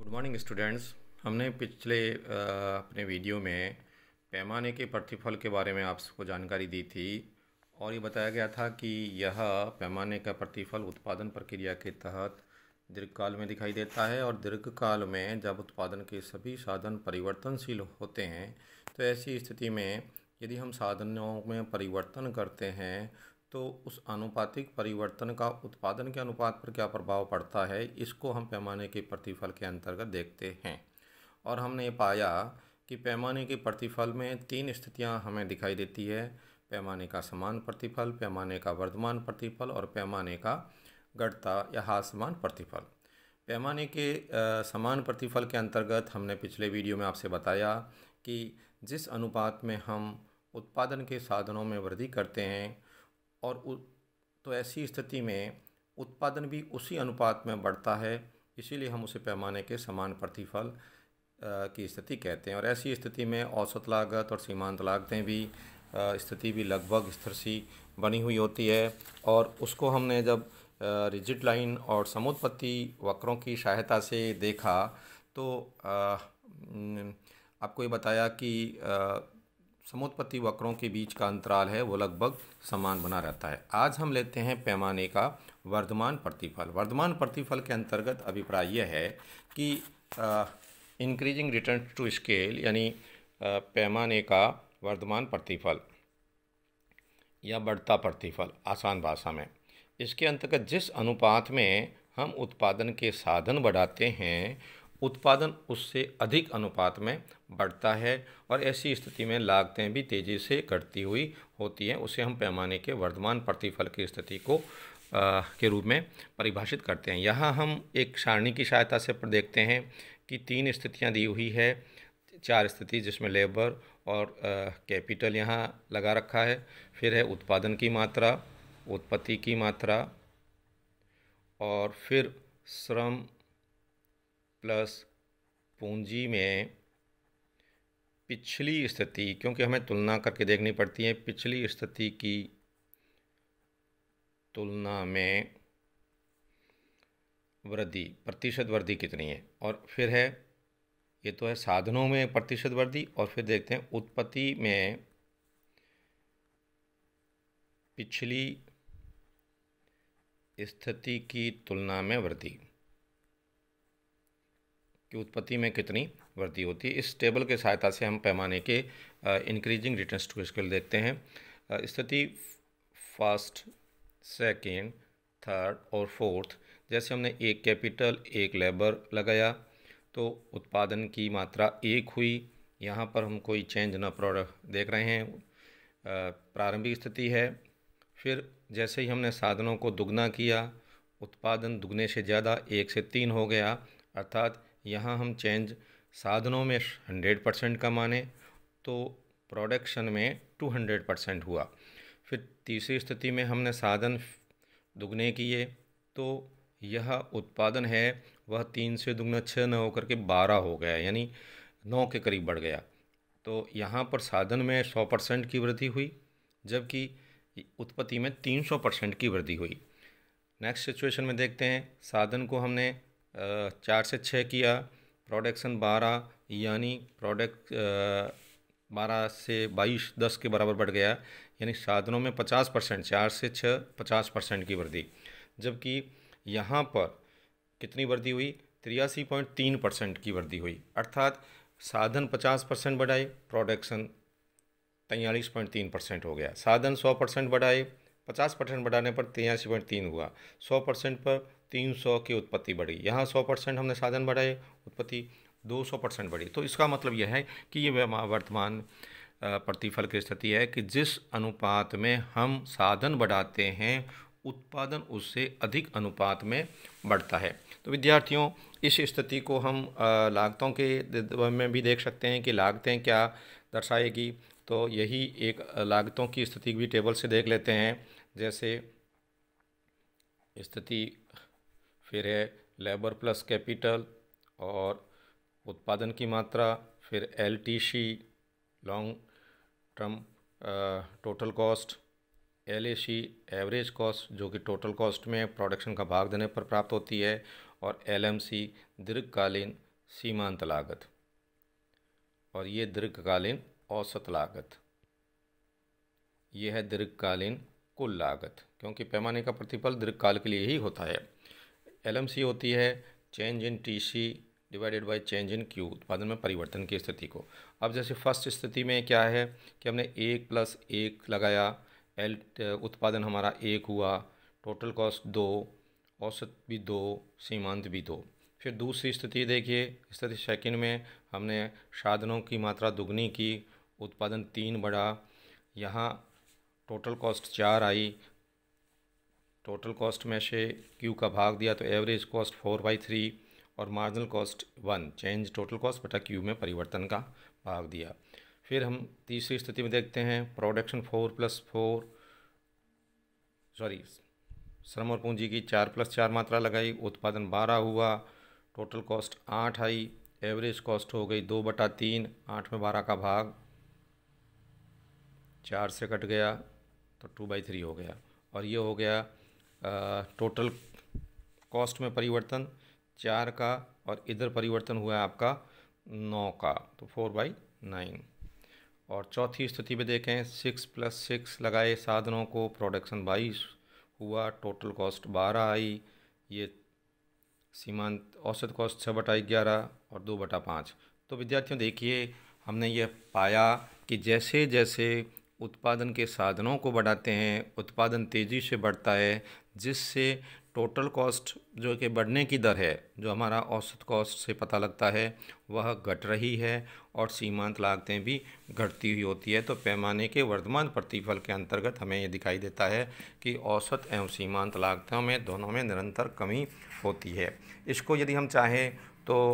Good morning students. हमने पिछले अपने वीडियो में पैमाने के प्रतिफल के बारे में आपको जानकारी दी थी और ये बताया गया था कि यह पैमाने का प्रतिफल उत्पादन प्रक्रिया के तहत दीर्घकाल में दिखाई देता है और दीर्घकाल में जब उत्पादन के सभी साधन परिवर्तनशील होते हैं तो ऐसी स्थिति में यदि हम साधनों में परिवर्तन करते हैं तो उस आनुपातिक परिवर्तन का उत्पादन के अनुपात पर क्या प्रभाव पड़ता है, इसको हम पैमाने के प्रतिफल के अंतर्गत देखते हैं। और हमने पाया कि पैमाने के प्रतिफल में तीन स्थितियां हमें दिखाई देती है: पैमाने का समान प्रतिफल, पैमाने का वर्धमान प्रतिफल और पैमाने का घटता या ह्रासमान प्रतिफल। पैमाने के समान प्रतिफल के अंतर्गत हमने पिछले वीडियो में आपसे बताया कि जिस अनुपात में हम उत्पादन के साधनों में वृद्धि करते हैं और तो ऐसी स्थिति में उत्पादन भी उसी अनुपात में बढ़ता है, इसीलिए हम उसे पैमाने के समान प्रतिफल की स्थिति कहते हैं। और ऐसी स्थिति में औसत लागत और सीमांत लागतें भी स्थिति भी लगभग स्थिर सी बनी हुई होती है। और उसको हमने जब रिजिड लाइन और समुत्पत्ति वक्रों की सहायता से देखा तो आपको ये बताया कि समुत्पत्ति वक्रों के बीच का अंतराल है वो लगभग समान बना रहता है। आज हम लेते हैं पैमाने का वर्धमान प्रतिफल। वर्धमान प्रतिफल के अंतर्गत अभिप्राय यह है कि इंक्रीजिंग रिटर्न टू स्केल, यानी पैमाने का वर्धमान प्रतिफल या बढ़ता प्रतिफल आसान भाषा में, इसके अंतर्गत जिस अनुपात में हम उत्पादन के साधन बढ़ाते हैं उत्पादन उससे अधिक अनुपात में बढ़ता है और ऐसी स्थिति में लागतें भी तेज़ी से घटती हुई होती हैं। उसे हम पैमाने के वर्धमान प्रतिफल की स्थिति को के रूप में परिभाषित करते हैं। यहाँ हम एक सारणी की सहायता से देखते हैं कि तीन स्थितियाँ दी हुई है, चार स्थिति, जिसमें लेबर और कैपिटल यहाँ लगा रखा है। फिर है उत्पादन की मात्रा, उत्पत्ति की मात्रा और फिर श्रम प्लस पूंजी में पिछली स्थिति, क्योंकि हमें तुलना करके देखनी पड़ती है, पिछली स्थिति की तुलना में वृद्धि, प्रतिशत वृद्धि कितनी है। और फिर है, ये तो है साधनों में प्रतिशत वृद्धि, और फिर देखते हैं उत्पत्ति में पिछली स्थिति की तुलना में वृद्धि, कि उत्पत्ति में कितनी वृद्धि होती है। इस टेबल के सहायता से हम पैमाने के इंक्रीजिंग रिटर्न्स टू स्केल देखते हैं। स्थिति फर्स्ट, सेकेंड, थर्ड और फोर्थ, जैसे हमने एक कैपिटल एक लेबर लगाया तो उत्पादन की मात्रा एक हुई। यहाँ पर हम कोई चेंज न प्रोडक्ट देख रहे हैं, प्रारंभिक स्थिति है। फिर जैसे ही हमने साधनों को दुगना किया उत्पादन दुगने से ज़्यादा 1 से 3 हो गया, अर्थात यहाँ हम चेंज साधनों में 100% का माने तो प्रोडक्शन में 200% हुआ। फिर तीसरी स्थिति में हमने साधन दुगने किए तो यह उत्पादन है वह 3 से दुगना 6 न होकर के 12 हो गया, यानी 9 के करीब बढ़ गया। तो यहाँ पर साधन में 100% की वृद्धि हुई, जबकि उत्पत्ति में 300% की वृद्धि हुई। नेक्स्ट सिचुएशन में देखते हैं, साधन को हमने 4 से 6 किया, प्रोडक्शन 12, यानी प्रोडक्ट 12 से 22 10 के बराबर बढ़ गया, यानी साधनों में 50%, 4 से 6 50% की वृद्धि। जबकि यहाँ पर कितनी वृद्धि हुई, 83.3% की वृद्धि हुई, अर्थात साधन 50% बढ़ाए, प्रोडक्शन 43.3% हो गया। साधन 100% बढ़ाए, 50% बढ़ाने पर 83.3 हुआ, 100% पर 300 की उत्पत्ति बढ़ी। यहाँ 100% हमने साधन बढ़ाए, उत्पत्ति 200% बढ़ी। तो इसका मतलब यह है कि ये वर्तमान प्रतिफल की स्थिति है कि जिस अनुपात में हम साधन बढ़ाते हैं उत्पादन उससे अधिक अनुपात में बढ़ता है। तो विद्यार्थियों, इस स्थिति को हम लागतों के में भी देख सकते हैं कि लागतें क्या दर्शाएगी। तो यही एक लागतों की स्थिति भी टेबल से देख लेते हैं। जैसे स्थिति फिर है लेबर प्लस कैपिटल और उत्पादन की मात्रा, फिर LTC long term total cost, LAC average cost जो कि टोटल कॉस्ट में प्रोडक्शन का भाग देने पर प्राप्त होती है, और LMC दीर्घकालीन सीमांत लागत और ये दीर्घकालीन औसत लागत, ये है दीर्घकालीन कुल लागत, क्योंकि पैमाने का प्रतिफल दीर्घकाल के लिए ही होता है। LMC होती है change in TC divided by change in Q, उत्पादन में परिवर्तन की स्थिति को। अब जैसे फर्स्ट स्थिति में क्या है कि हमने 1 + 1 लगाया, उत्पादन हमारा 1 हुआ, टोटल कॉस्ट 2, औसत भी 2, सीमांत भी 2। फिर दूसरी स्थिति देखिए, स्थिति सेकंड में हमने साधनों की मात्रा दुगनी की, उत्पादन 3 बढ़ा, यहाँ टोटल कॉस्ट 4 आई, टोटल कॉस्ट में से Q का भाग दिया तो एवरेज कॉस्ट 4/3 और marginal cost 1, change total cost बटा Q में परिवर्तन का भाग दिया। फिर हम तीसरी स्थिति में देखते हैं प्रोडक्शन 4 + 4 श्रम और पूंजी की 4 + 4 मात्रा लगाई, उत्पादन 12 हुआ, टोटल कॉस्ट 8 आई, एवरेज कॉस्ट हो गई 2/3, 8 में 12 का भाग 4 से कट गया तो 2/3 हो गया, और ये हो गया टोटल कॉस्ट में परिवर्तन 4 का, और इधर परिवर्तन हुआ है आपका 9 का, तो 4/9। और चौथी स्थिति में देखें 6 + 6 लगाए साधनों को, प्रोडक्शन 22 हुआ, टोटल कॉस्ट 12 आई, ये सीमांत औसत कॉस्ट 6/11 और 2/5। तो विद्यार्थियों देखिए, हमने ये पाया कि जैसे जैसे उत्पादन के साधनों को बढ़ाते हैं, उत्पादन तेज़ी से बढ़ता है, जिससे टोटल कॉस्ट जो कि बढ़ने की दर है, जो हमारा औसत कॉस्ट से पता लगता है, वह घट रही है और सीमांत लागतें भी घटती हुई होती है। तो पैमाने के वर्तमान प्रतिफल के अंतर्गत हमें ये दिखाई देता है कि औसत एवं सीमांत लागतों में दोनों में निरंतर कमी होती है। इसको यदि हम चाहें तो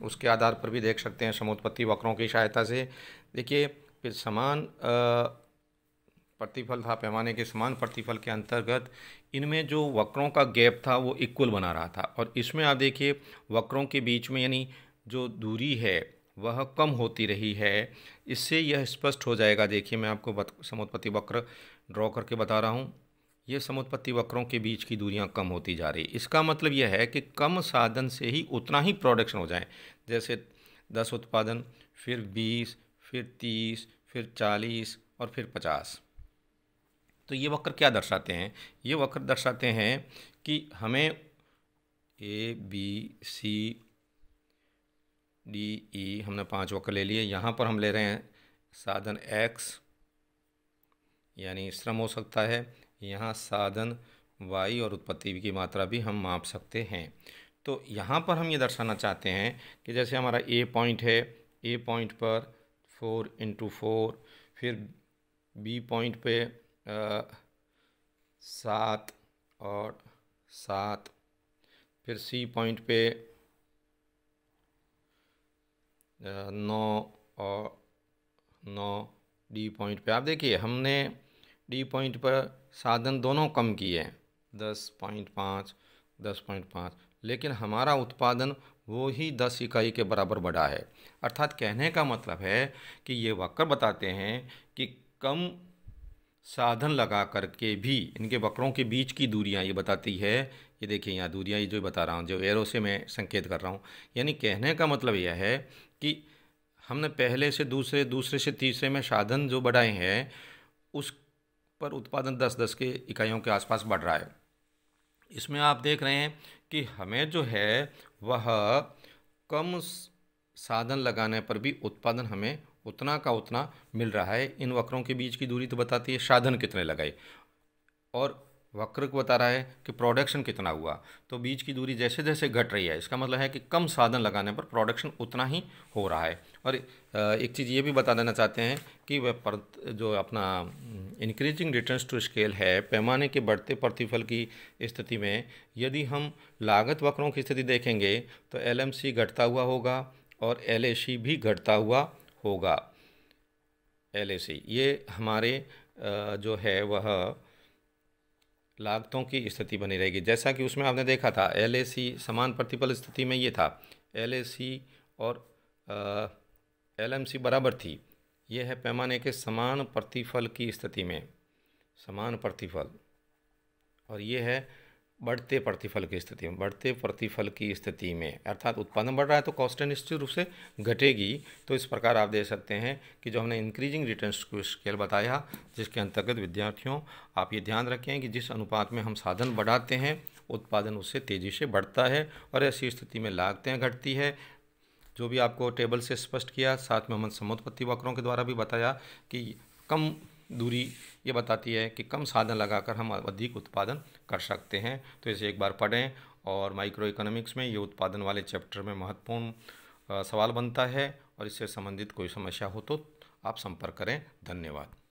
उसके आधार पर भी देख सकते हैं समोत्पत्ति वक्रों की सहायता से। देखिए, फिर समान प्रतिफल था, पैमाने के समान प्रतिफल के अंतर्गत इनमें जो वक्रों का गैप था वो इक्वल बना रहा था, और इसमें आप देखिए वक्रों के बीच में यानी जो दूरी है वह कम होती रही है। इससे यह स्पष्ट हो जाएगा। देखिए, मैं आपको समोत्पत्ति वक्र ड्रॉ करके बता रहा हूँ। ये समोत्पत्ति वक्रों के बीच की दूरियां कम होती जा रही। इसका मतलब यह है कि कम साधन से ही उतना ही प्रोडक्शन हो जाए। जैसे 10 उत्पादन, फिर 20, फिर 30, फिर 40 और फिर 50। तो ये वक्र क्या दर्शाते हैं? ये वक्र दर्शाते हैं कि हमें ABCDE हमने 5 वक्र ले लिए। यहाँ पर हम ले रहे हैं साधन X यानी श्रम हो सकता है, यहाँ साधन Y और उत्पत्ति की मात्रा भी हम माप सकते हैं। तो यहाँ पर हम ये दर्शाना चाहते हैं कि जैसे हमारा A पॉइंट है, A पॉइंट पर 4 × 4, फिर B पॉइंट पे 7 और 7, फिर C पॉइंट पे 9 और 9, D पॉइंट पे आप देखिए हमने D पॉइंट पर साधन दोनों कम किए हैं, 10.5, 10.5, लेकिन हमारा उत्पादन वो ही 10 इकाई के बराबर बढ़ा है। अर्थात कहने का मतलब है कि ये वक्र बताते हैं कि कम साधन लगा करके भी इनके वक्रों के बीच की दूरियां ये बताती है। ये देखिए यहाँ दूरियां, ये जो बता रहा हूँ, जो एरो से मैं संकेत कर रहा हूँ, यानी कहने का मतलब यह है कि हमने पहले से दूसरे, दूसरे से तीसरे में साधन जो बढ़ाए हैं उस पर उत्पादन 10-10 के इकाइयों के आसपास बढ़ रहा है। इसमें आप देख रहे हैं कि हमें जो है वह कम साधन लगाने पर भी उत्पादन हमें उतना का उतना मिल रहा है। इन वक्रों के बीच की दूरी तो बताती है साधन कितने लगाए, और वक्र को बता रहा है कि प्रोडक्शन कितना हुआ। तो बीच की दूरी जैसे जैसे घट रही है, इसका मतलब है कि कम साधन लगाने पर प्रोडक्शन उतना ही हो रहा है। और एक चीज़ ये भी बता देना चाहते हैं कि वह जो अपना इंक्रीजिंग रिटर्न्स टू स्केल है, पैमाने के बढ़ते प्रतिफल की स्थिति में यदि हम लागत वक्रों की स्थिति देखेंगे तो LMC घटता हुआ होगा और LAC भी घटता हुआ होगा। LAC ये हमारे जो है वह लागतों की स्थिति बनी रहेगी। जैसा कि उसमें आपने देखा था LAC समान प्रतिफल स्थिति में ये था, LAC और LMC बराबर थी। ये है पैमाने के समान प्रतिफल की स्थिति में, समान प्रतिफल, और ये है बढ़ते प्रतिफल की स्थिति में, बढ़ते प्रतिफल की स्थिति में अर्थात उत्पादन बढ़ रहा है तो कॉस्ट निश्चित रूप से घटेगी। तो इस प्रकार आप देख सकते हैं कि जो हमने इंक्रीजिंग रिटर्न्स टू स्केल बताया, जिसके अंतर्गत विद्यार्थियों आप ये ध्यान रखें कि जिस अनुपात में हम साधन बढ़ाते हैं उत्पादन उससे तेज़ी से बढ़ता है, और ऐसी स्थिति में लागतें घटती है। जो भी आपको टेबल से स्पष्ट किया, साथ में हमने समुत्पत्ति वक्रों के द्वारा भी बताया कि कम दूरी ये बताती है कि कम साधन लगाकर हम अधिक उत्पादन कर सकते हैं। तो इसे एक बार पढ़ें, और माइक्रो इकोनॉमिक्स में ये उत्पादन वाले चैप्टर में महत्वपूर्ण सवाल बनता है, और इससे संबंधित कोई समस्या हो तो आप संपर्क करें। धन्यवाद।